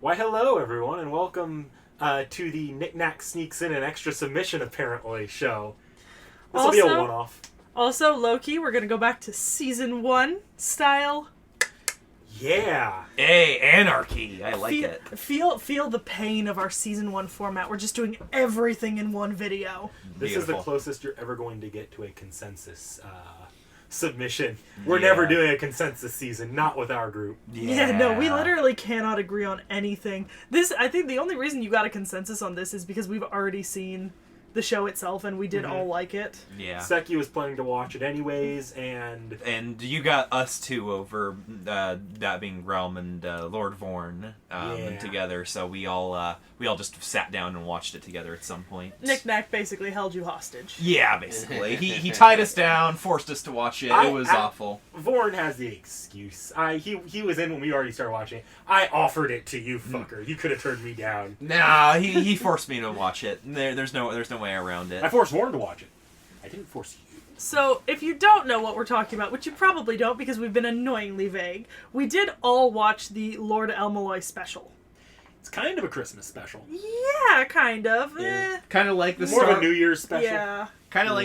Why, hello, everyone, and welcome to the Knick-Knack Sneaks In an Extra Submission, apparently, show. This will be a one-off. Also, low-key, we're going to go back to Season 1 style. Yeah. Hey, anarchy. I like it. Feel the pain of our Season 1 format. We're just doing everything in one video. This Beautiful. is the closest you're ever going to get to a consensus submission. We're never doing a consensus season, not with our group. Yeah, no, we literally cannot agree on anything. I think the only reason you got a consensus on this is because we've already seen the show itself and we did all like it. Yeah. Sekhie was planning to watch it anyways, And you got us two over, that being Realm and Lord Vorn together, so we all just sat down and watched it together at some point. Knick-Knack basically held you hostage. Yeah, basically. He tied us down, forced us to watch it. It was awful. Vorn has the excuse. He was in when we already started watching it. I offered it to you, fucker. You could have turned me down. Nah, he forced me to watch it. There's no way around it. I forced Vorn to watch it. I didn't force you. So, if you don't know what we're talking about, which you probably don't because we've been annoyingly vague, we did all watch the Lord El-Melloi special. It's kind of a Christmas special. Yeah, kind of. Yeah. Kind of like the More of a New Year's special. Yeah. Kind of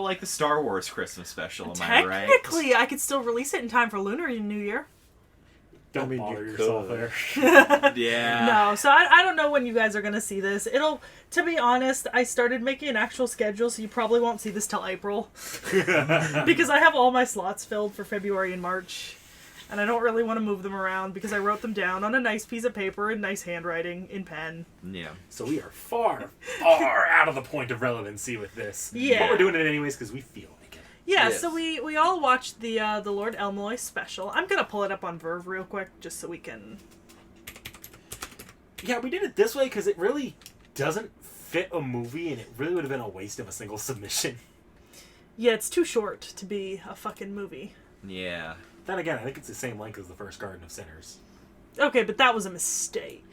like the Star Wars Christmas special. Am I right? Technically, I could still release it in time for Lunar New Year. Don't bother yourself there. Yeah. No, so I don't know when you guys are going to see this. To be honest, I started making an actual schedule, so you probably won't see this till April. Because I have all my slots filled for February and March. And I don't really want to move them around because I wrote them down on a nice piece of paper in nice handwriting in pen. Yeah. So we are far out of the point of relevancy with this. Yeah. But we're doing it anyways because we feel like it. Yeah, Yes. so we all watched the Lord El-Melloi special. I'm going to pull it up on Verve real quick just so we can... Yeah, we did it this way because it really doesn't fit a movie and it really would have been a waste of a single submission. Yeah, it's too short to be a fucking movie. Yeah. Then again, I think it's the same length as the first Garden of Sinners. Okay, but that was a mistake.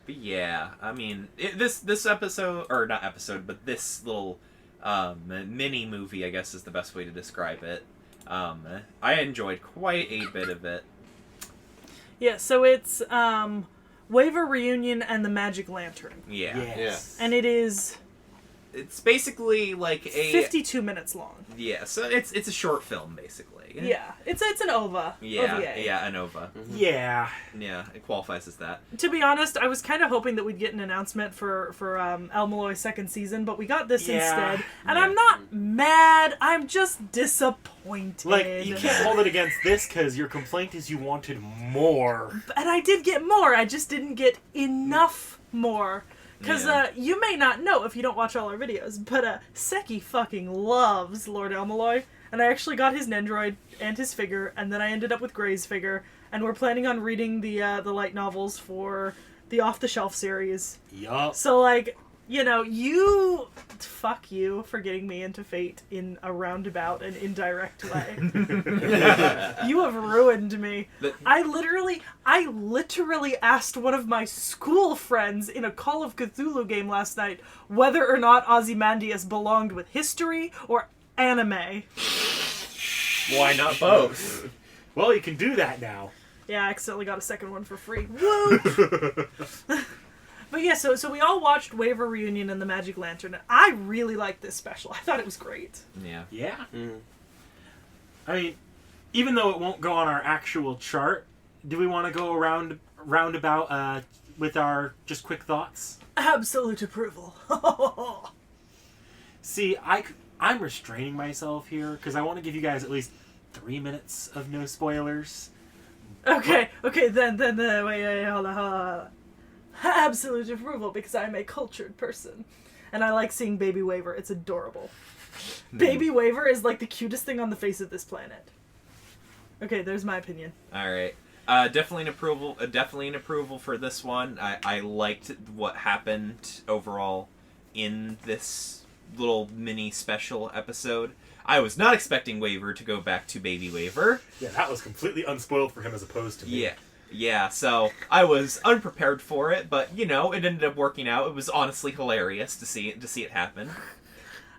But yeah, I mean, this episode, or not episode, but this little mini movie, I guess is the best way to describe it. I enjoyed quite a bit of it. Yeah, so it's Waver Reunion and the Magic Lantern. Yeah. Yes. And it is It's basically like a 52 minutes long. Yeah, so it's a short film basically. Yeah, it's an OVA. Yeah, OVA. yeah, an OVA. Yeah. Yeah, it qualifies as that. To be honest, I was kind of hoping that we'd get an announcement for El-Melloi's second season, but we got this instead. And I'm not mad, I'm just disappointed. Like, you can't hold it against this because your complaint is you wanted more. And I did get more, I just didn't get enough more. Because you may not know if you don't watch all our videos, but Sekhie fucking loves Lord El-Melloi. And I actually got his Nendroid and his figure, and then I ended up with Gray's figure. And we're planning on reading the light novels for the Off the Shelf series. Yup. So, like, fuck you for getting me into Fate in a roundabout and indirect way. You have ruined me. I literally asked one of my school friends in a Call of Cthulhu game last night whether or not Ozymandias belonged with history or anime. Why not both? Well, you can do that now. Yeah, I accidentally got a second one for free. Woo! But yeah, so we all watched Waver Reunion and the Magic Lantern, and I really liked this special. I thought it was great. Yeah. Yeah. I mean, even though it won't go on our actual chart, do we want to go roundabout with our just quick thoughts? Absolute approval. See, I'm restraining myself here because I want to give you guys at least 3 minutes of no spoilers. Okay, then, wait, hold on. Absolute approval because I'm a cultured person. And I like seeing Baby Waver. It's adorable. Baby Waver is like the cutest thing on the face of this planet. Okay, there's my opinion. Alright. Definitely an approval for this one. I liked what happened overall in this little mini special episode. I was not expecting Waver to go back to Baby Waver. Yeah, that was completely unspoiled for him as opposed to me. Yeah, so I was unprepared for it, but, it ended up working out. It was honestly hilarious to see it happen.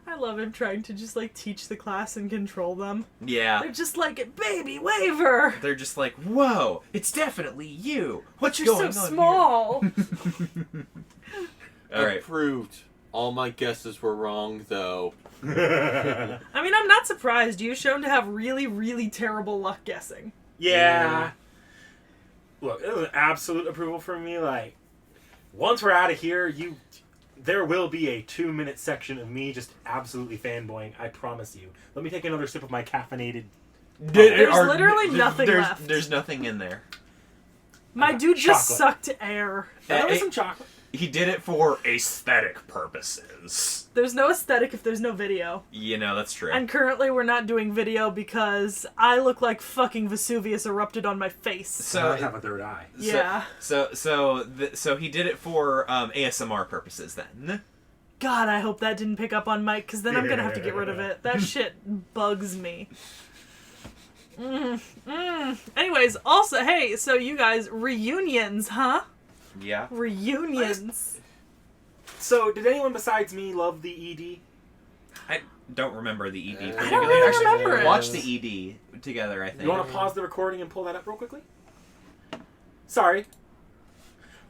I love him trying to just, like, teach the class and control them. Yeah. They're just like, baby Waver! They're just like, whoa, it's definitely you. What's You're going so on small! here? All right. Approved. All my guesses were wrong, though. I mean, I'm not surprised. You're shown to have really, really terrible luck guessing. Yeah. Look, it was an absolute approval from me. Like, once we're out of here, there will be a 2-minute section of me just absolutely fanboying. I promise you. Let me take another sip of my caffeinated. There's literally nothing left. There's nothing in there. My dude just Chocolate. sucked air. There was some chocolate. He did it for aesthetic purposes. There's no aesthetic if there's no video. You know, that's true. And currently we're not doing video because I look like fucking Vesuvius erupted on my face. So I have a third eye. Yeah. So he did it for ASMR purposes then. God, I hope that didn't pick up on Mike, because then I'm gonna have to get rid of it. That shit bugs me. Anyways, also, hey, so you guys, reunions, huh? Yeah. Reunions. So, did anyone besides me love the ED? I don't remember the ED. I don't really Actually, remember it. watched the ED together, I think. You want to pause the recording and pull that up real quickly? Sorry.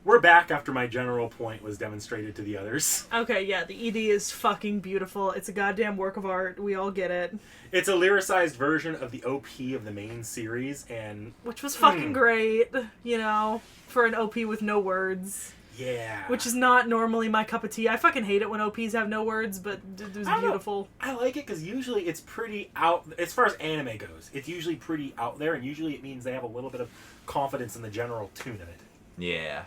We're back after my general point was demonstrated to the others. Okay, yeah, the ED is fucking beautiful. It's a goddamn work of art. We all get it. It's a lyricized version of the OP of the main series, and Which was fucking great, you know, for an OP with no words. yeah. Which is not normally my cup of tea. I fucking hate it when OPs have no words, but it was I don't know. beautiful. I like it because usually it's pretty out, as far as anime goes, it's usually pretty out there, and usually it means they have a little bit of confidence in the general tune of it. Yeah.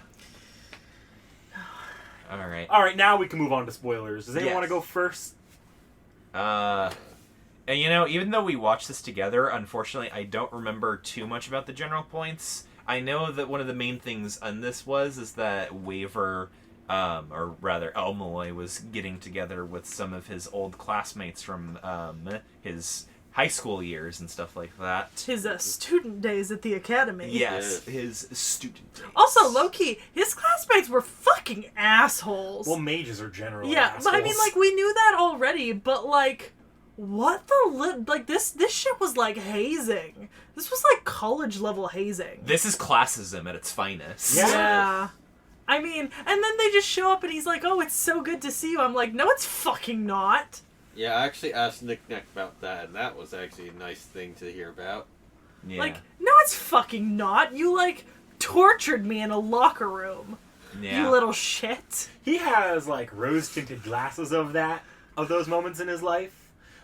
Alright. Alright, now we can move on to spoilers. Does anyone Yes. want to go first? And you know, even though we watched this together, unfortunately, I don't remember too much about the general points. I know that one of the main things on this is that Waver, or rather El-Melloi, was getting together with some of his old classmates from his high school years and stuff like that. His student days at the academy. Yes, his student days. Also, low-key, his classmates were fucking assholes. Well, mages are generally yeah, but I mean, assholes. like, we knew that already, but, like, what the like, this shit was like hazing. This was like college-level hazing. This is classism at its finest. Yeah. I mean, and then they just show up and he's like, oh, it's so good to see you. I'm like, no, it's fucking not. Yeah, I actually asked Nick about that, and that was actually a nice thing to hear about. Yeah. Like, no, it's fucking not. You, like, tortured me in a locker room. Yeah. You little shit. He has, like, rose-tinted glasses of those moments in his life.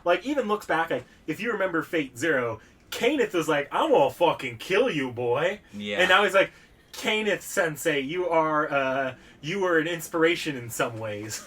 Like, even looks back, like, if you remember Fate Zero, Kaneth was like, I'm gonna fucking kill you, boy. Yeah. And now he's like, Kaneth Sensei, you were an inspiration in some ways.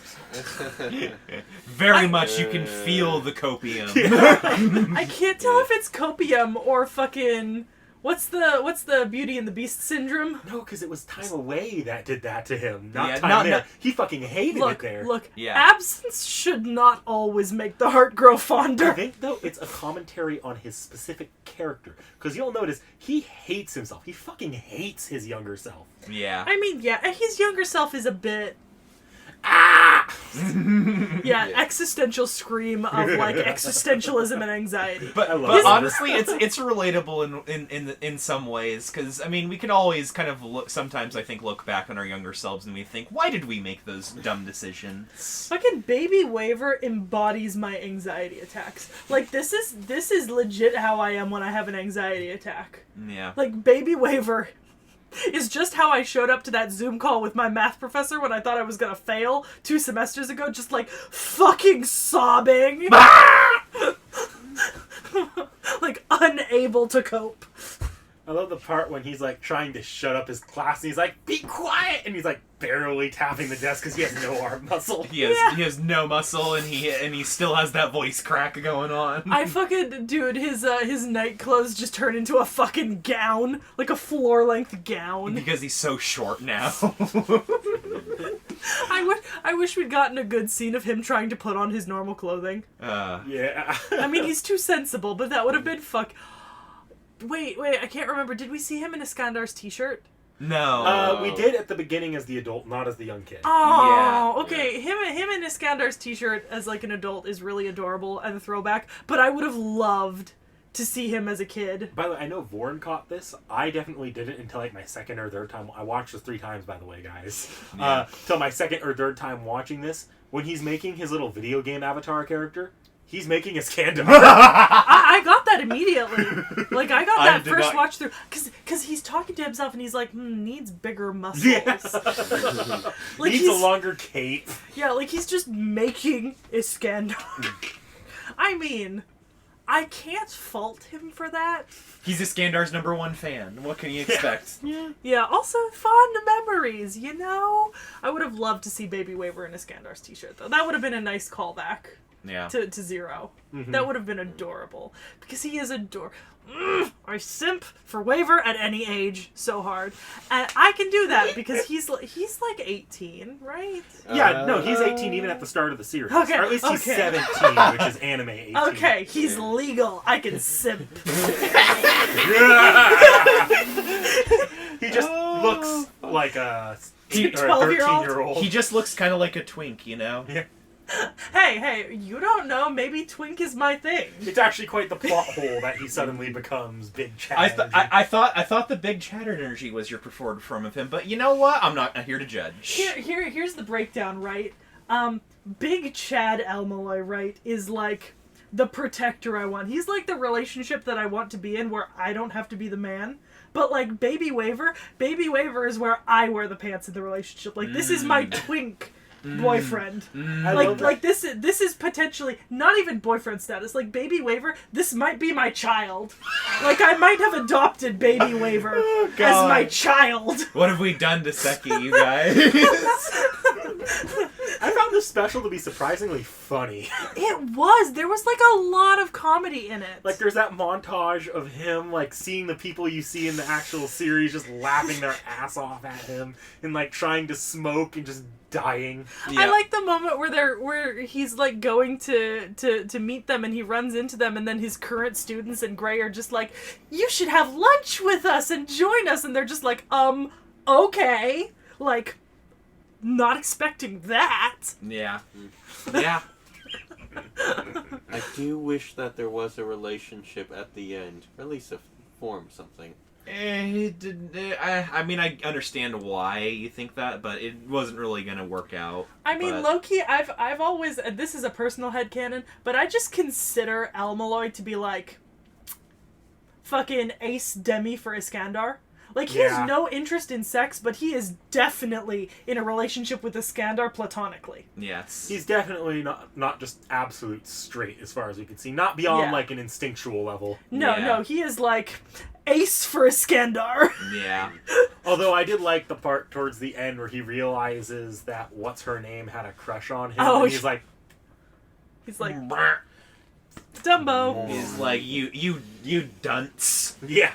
Very much you can feel the copium. I can't tell if it's copium or fucking... What's the Beauty and the Beast syndrome? No, because it was time away that did that to him, not Yeah, time not- there. not- He fucking hated it there. Look, Yeah. absence should not always make the heart grow I fonder. think, though, it's a commentary on his specific character. Because you'll notice, he hates himself. He fucking hates his younger self. Yeah. I mean, yeah, and his younger self is a bit... Ah! Yeah, existential scream of, like, existentialism and anxiety. But, I love but it. honestly, it's relatable in some ways, because I mean, we can always kind of sometimes I think look back on our younger selves and we think, why did we make those dumb decisions? Fucking Baby Waver embodies my anxiety attacks. Like, this is legit how I am when I have an anxiety attack. Yeah. Like, Baby Waver is just how I showed up to that Zoom call with my math professor when I thought I was gonna fail 2 semesters ago, just like fucking sobbing. Like, unable to cope. I love the part when he's like trying to shut up his class and he's like, be quiet! And he's like barely tapping the desk because he has no arm muscle. He has no muscle and he still has that voice crack going on. I fucking, dude, his night clothes just turn into a fucking gown. Like a floor-length gown. Because he's so short now. I wish we'd gotten a good scene of him trying to put on his normal clothing. Yeah. I mean, he's too sensible, but that would have been Wait, I can't remember. Did we see him in Iskandar's t-shirt? No. We did at the beginning as the adult, not as the young kid. Oh, Yeah. okay. Him in Iskandar's t-shirt as like an adult is really adorable and a throwback, but I would have loved to see him as a kid. By the way, I know Vorn caught this. I definitely didn't until like my second or third time. I watched this 3 times, by the way, guys. Yeah. Till my second or third time watching this. When he's making his little video game avatar character, he's making a Skandar. I got that immediately. Like, I got I that did first not- watch through. Because he's talking to himself and he's like, needs bigger muscles. Yeah. Like, Needs a he's- longer cape. Yeah, like he's just making Iskandar. I mean, I can't fault him for that. He's Iskandar's #1 fan. What can you expect? Yeah, also fond memories, you know? I would have loved to see Baby Waver in Iskandar's t-shirt, though. That would have been a nice callback Yeah. to Zero. That would have been adorable. Because he is adorable. I simp for Waver at any age so hard. And I can do that because he's like 18, right? Yeah, no, he's 18 even at the start of the series. Okay, Or at least he's okay. 17, which is anime 18. Okay, he's legal. I can simp. He just looks like a He- 12-year-old? 13-year-old. He just looks kind of like a twink, you know? Yeah. Hey, you don't know. Maybe Twink is my thing. It's actually quite the plot hole that he suddenly becomes Big Chad. I thought the big chatter energy was your preferred form of him, but you know what? I'm not here to judge. Here's the breakdown, right? Big Chad El-Melloi, right, is like the protector I want. He's like the relationship that I want to be in where I don't have to be the man. But like Baby Waver is where I wear the pants in the relationship. Like this is my twink boyfriend. I love that. Like this is potentially not even boyfriend status. Like Baby Waver, this might be my child. Like I might have adopted Baby Waver as God. my child. What have we done to Sekhie, you guys? I found this special to be surprisingly funny. It was. There was like a lot of comedy in it. Like there's that montage of him like seeing the people you see in the actual series just laughing their ass off at him and like trying to smoke and just dying. I like the moment where he's like going to meet them and he runs into them and then his current students and Gray are just like, you should have lunch with us and join us, and they're just like, okay. Like, not expecting that. Yeah. Yeah. I do wish that there was a relationship at the end, or at least a form something. I mean, I understand why you think that, but it wasn't really gonna work out. I mean, but- low-key, I've always, and this is a personal headcanon, but I just consider El-Melloi to be like fucking ace demi for Iskandar. Like, he Yeah. has no interest in sex, but he is definitely in a relationship with Iskandar platonically. Yes. He's definitely not just absolute straight as far as we can see. Not beyond Yeah. like an instinctual level. No, he is like ace for Iskandar. Yeah. Although I did like the part towards the end where he realizes that what's-her-name had a crush on him. Oh, and he's like, He's like, Dumbo. He's like, you dunce. yeah.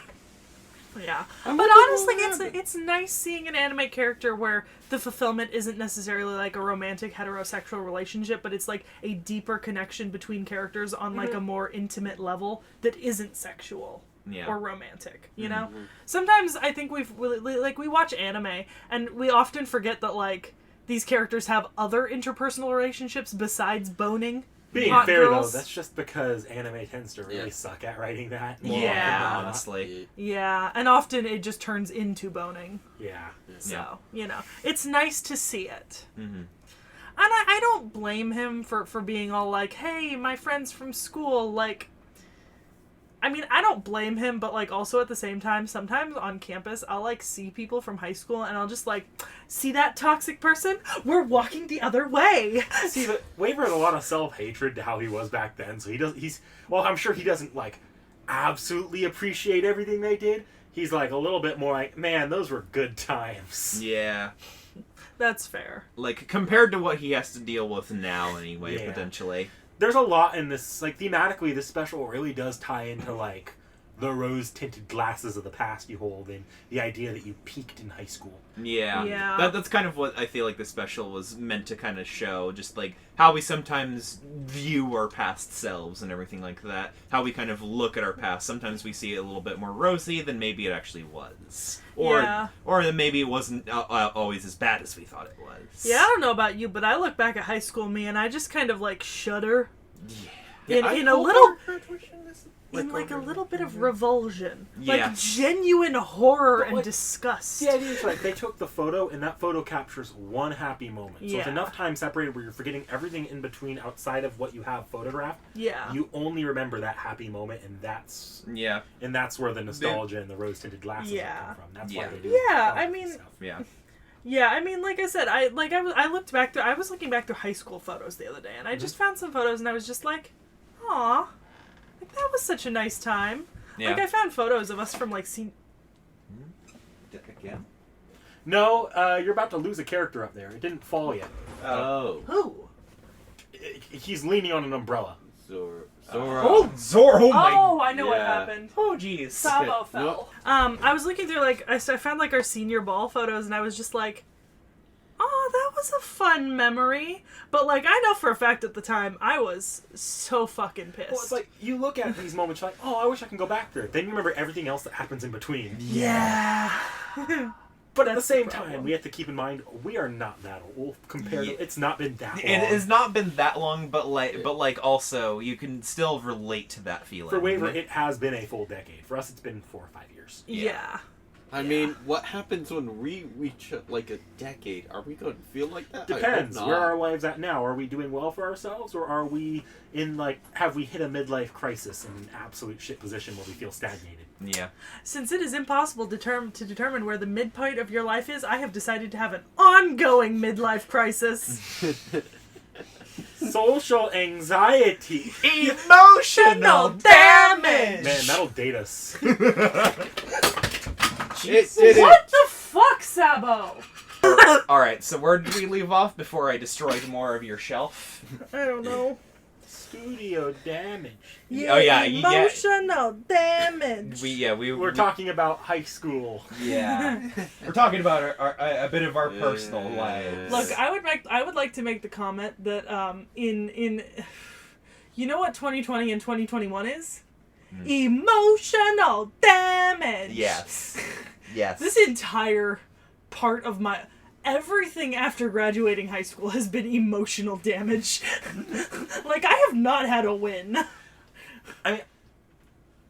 Yeah. But honestly, it's nice seeing an anime character where the fulfillment isn't necessarily like a romantic heterosexual relationship, but it's like a deeper connection between characters on like a more intimate level that isn't sexual. Yeah. Or romantic, you know? Sometimes I think we watch anime and we often forget that like these characters have other interpersonal relationships besides boning. Being hot fair girls. though, that's just because anime tends to really suck at writing that. Yeah. often than not. Honestly. Yeah, and often it just turns into boning. Yeah. So, you know, it's nice to see it. Mm-hmm. And I don't blame him for being all like, hey, my friends from school, like... I mean, I don't blame him, but, like, also at the same time, sometimes on campus, I'll, like, see people from high school, and I'll just, like, see that toxic person? We're walking the other way! See, but Waver had a lot of self-hatred to how he was back then, so I'm sure he doesn't, like, absolutely appreciate everything they did. He's, like, a little bit more like, man, those were good times. Yeah. That's fair. Like, compared to what he has to deal with now, anyway, Yeah. potentially. There's a lot in this, like, thematically, this special really does tie into, like, the rose-tinted glasses of the past you hold, and the idea that you peaked in high school. Yeah. Yeah. That's kind of what I feel like the special was meant to kind of show, just like how we sometimes view our past selves and everything like that. How we kind of look at our past. Sometimes we see it a little bit more rosy than maybe it actually was. Or then maybe it wasn't always as bad as we thought it was. Yeah, I don't know about you, but I look back at high school me and I just kind of like shudder. Yeah. In a little... In like a little bit of revulsion. Like Yes. genuine horror But, and like, disgust. The idea is, like, they took the photo, and that photo captures one happy moment. So with Yeah. enough time separated where you're forgetting everything in between outside of what you have photographed, Yeah. you only remember that happy moment, and that's Yeah. where the nostalgia and the rose-tinted glasses Yeah. come from. That's Yeah. why they do Yeah, all I that mean- stuff. Yeah. Yeah, I mean, like I said, I was looking back through high school photos the other day, and I just found some photos, and I was just like, aw, like that was such a nice time. Yeah. Like I found photos of us from like Again? No, you're about to lose a character up there. It didn't fall yet. Oh. who? He's leaning on an umbrella. Zora. Oh, Zor! Oh my! Oh, I know what Yeah. happened. Oh, jeez. Sabo fell. Nope. I was looking through like I found like our senior ball photos, and I was just like, oh, that was a fun memory. But like I know for a fact at the time I was so fucking pissed. Well, it's like, you look at these moments, you're like, oh, I wish I can go back there. Then you remember everything else that happens in between. yeah. But at the That's the same problem. time, we have to keep in mind, we are not that old compared Yeah. to... It's not been that long. It has not been that long, but like also you can still relate to that feeling. For Waver, it has been a full decade. For us, it's been 4 or 5 years. Yeah. I mean, what happens when we reach like a decade? Are we going to feel like that? I hope Depends. not. Where are our lives at now? Are we doing well for ourselves, or are we in, like, have we hit a midlife crisis in an absolute shit position where we feel stagnated? Yeah. Since it is impossible to determine where the midpoint of your life is, I have decided to have an ongoing midlife crisis. Social anxiety. Emotional damage. Man, that'll date us. It did What the fuck, Sabo? All right. So where did we leave off before I destroyed more of your shelf? I don't know. Studio damage. Oh, yeah, Emotional damage. We're talking about high school. Yeah. We're talking about a bit of our personal lives. Look, I would like to make the comment that in you know what 2020 and 2021 is? Emotional damage. Yes. Yes. This entire part of my everything after graduating high school has been emotional damage. Like I have not had a win. I mean,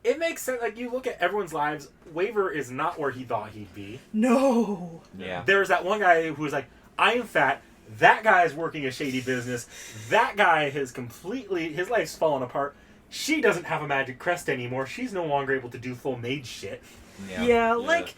it makes sense. Like, you look at everyone's lives, Waver is not where he thought he'd be. No. Yeah. There's that one guy who was like, I'm fat. That guy is working a shady business. That guy has his life's fallen apart. She doesn't have a magic crest anymore. She's no longer able to do full mage shit. Yeah, like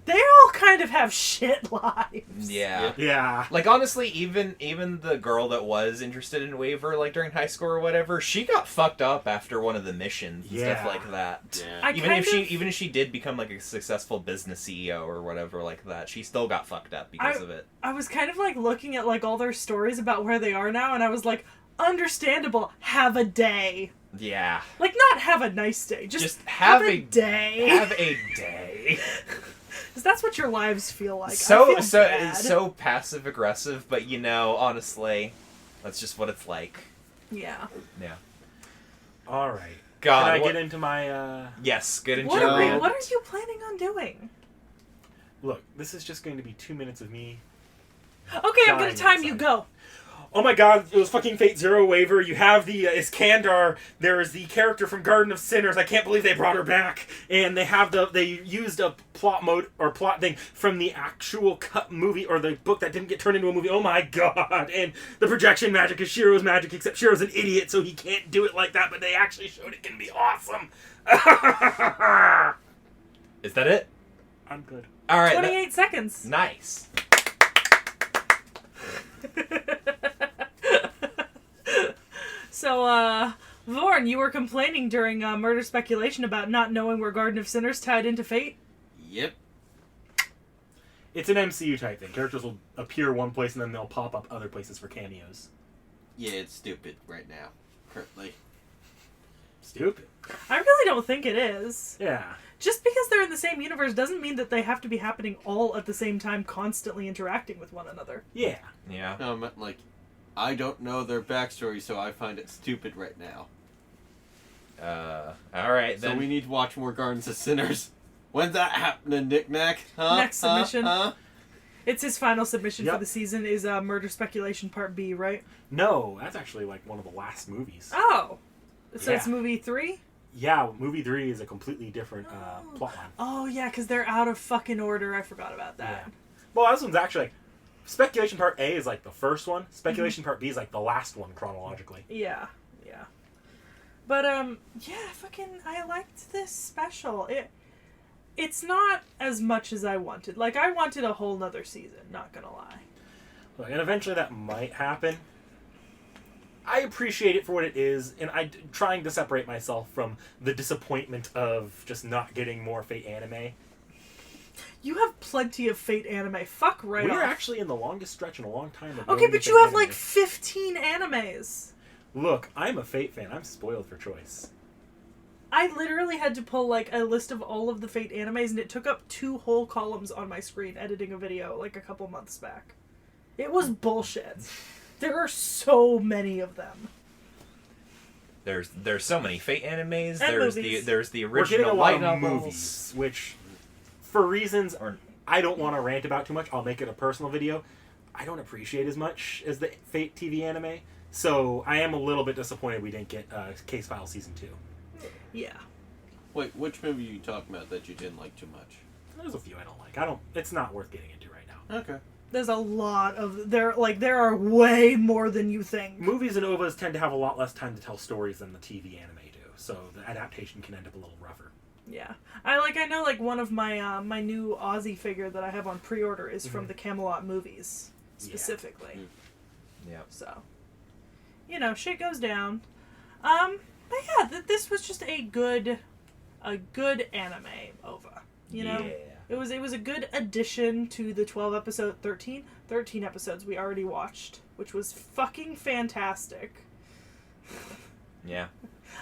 they all kind of have shit lives. Yeah. Yeah. Like, honestly, even the girl that was interested in Waver, like, during high school or whatever, she got fucked up after one of the missions and stuff Yeah. like that. Yeah. I Even if she did become, like, a successful business CEO or whatever like that, she still got fucked up because of it. I was kind of like looking at like all their stories about where they are now, and I was like, understandable. Have a day. Yeah. Like not have a nice day. Just have a day. Have a day. Because that's what your lives feel like. I So feel bad. it's so passive aggressive, but you know, honestly, that's just what it's like. Yeah. Yeah. All right. God. Can I what- get into my, Yes. Get into What your are, rant. what are you planning on doing? Look, this is just going to be 2 minutes of me. Okay, I'm gonna Dying time you. inside. Go. Oh my god, it was fucking Fate Zero Waver. You have the Iskandar. There is the character from Garden of Sinners. I can't believe they brought her back. And they used a plot mode or plot thing from the actual cut movie or the book that didn't get turned into a movie. Oh my god. And the projection magic is Shiro's magic, except Shiro's an idiot, so he can't do it like that, but they actually showed it can be awesome. Is that it? I'm good. All right. 28 seconds. Nice. So, Vorn, you were complaining during Murder Speculation about not knowing where Garden of Sinners tied into Fate? Yep. It's an MCU type thing. Characters will appear one place and then they'll pop up other places for cameos. Yeah, it's stupid right now. Currently. Stupid. I really really don't think it is. Yeah. Just because they're in the same universe doesn't mean that they have to be happening all at the same time, constantly interacting with one another. Yeah. Yeah. No, I meant, like, I don't know their backstory, so I find it stupid right now. All right, So then. we need to watch more Gardens of Sinners. When's that happening, Knick Knack? Huh? Next submission. Huh? It's his final submission for Yep. the season is Murder Speculation Part B, right? No, that's actually like one of the last movies. Oh! So Yeah. it's movie 3? Yeah, movie 3 is a completely different plotline. Oh, yeah, because they're out of fucking order. I forgot about that. Yeah. Well, this one's actually like, Speculation Part A is like the first one. Speculation Part B is like the last one chronologically. Yeah, yeah. But, yeah, I liked this special. It's not as much as I wanted. Like, I wanted a whole nother season, not gonna lie. Look, and eventually that might happen. I appreciate it for what it is, and I'm trying to separate myself from the disappointment of just not getting more Fate anime. You have plenty of Fate anime. Fuck right We're off. actually in the longest stretch in a long time. of Okay, no but Fate you have anime. like 15 animes. Look, I'm a Fate fan. I'm spoiled for choice. I literally had to pull like a list of all of the Fate animes, and it took up 2 whole columns on my screen editing a video like a couple months back. It was bullshit. There are so many of them. There's so many Fate animes. And There's movies. the We're getting a original lot light of novels. movies, which, for reasons I don't want to rant about too much, I'll make it a personal video. I don't appreciate as much as the Fate TV anime, so I am a little bit disappointed we didn't get Case File Season 2. Yeah. Wait, which movie are you talking about that you didn't like too much? There's a few I don't like. It's not worth getting into right now. Okay. There's a lot of there are way more than you think. Movies and OVAs tend to have a lot less time to tell stories than the TV anime do, so the adaptation can end up a little rougher. Yeah. I know like one of my my new Aussie figure that I have on pre-order is from the Camelot movies specifically. Yeah. So, shit goes down. But yeah, this was just a good anime OVA. Yeah. It was a good addition to the 12 episode 13 episodes we already watched, which was fucking fantastic. Yeah.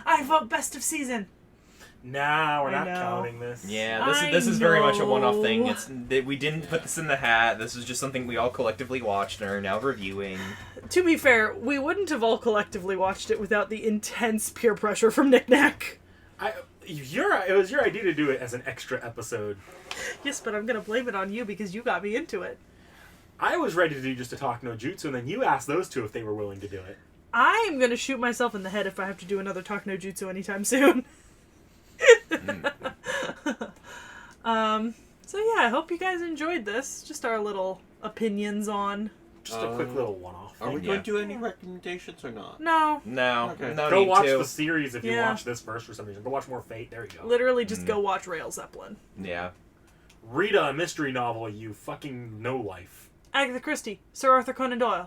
I vote best of season. Nah, we're I not know. counting this. Yeah, this is very much a one-off thing. know. We didn't put this in the hat. This is just something we all collectively watched and are now reviewing. To be fair, we wouldn't have all collectively watched it without the intense peer pressure from Knick Knack. It was your idea to do it as an extra episode. Yes, but I'm gonna blame it on you because you got me into it. I was ready to do just a Talk No Jutsu, and then you asked those two if they were willing to do it. I am gonna shoot myself in the head if I have to do another Talk No Jutsu anytime soon. So yeah, I hope you guys enjoyed this. Just our little opinions on. Just a quick little one-off. Are we thing. going to do any recommendations or not? No, No, Okay. no Go need watch to. the series if you Yeah. watch this first for some reason. Go watch more Fate. There you go. literally just go watch Rail Zeppelin. Yeah. Read a mystery novel, you fucking no life. Agatha Christie, Sir Arthur Conan Doyle.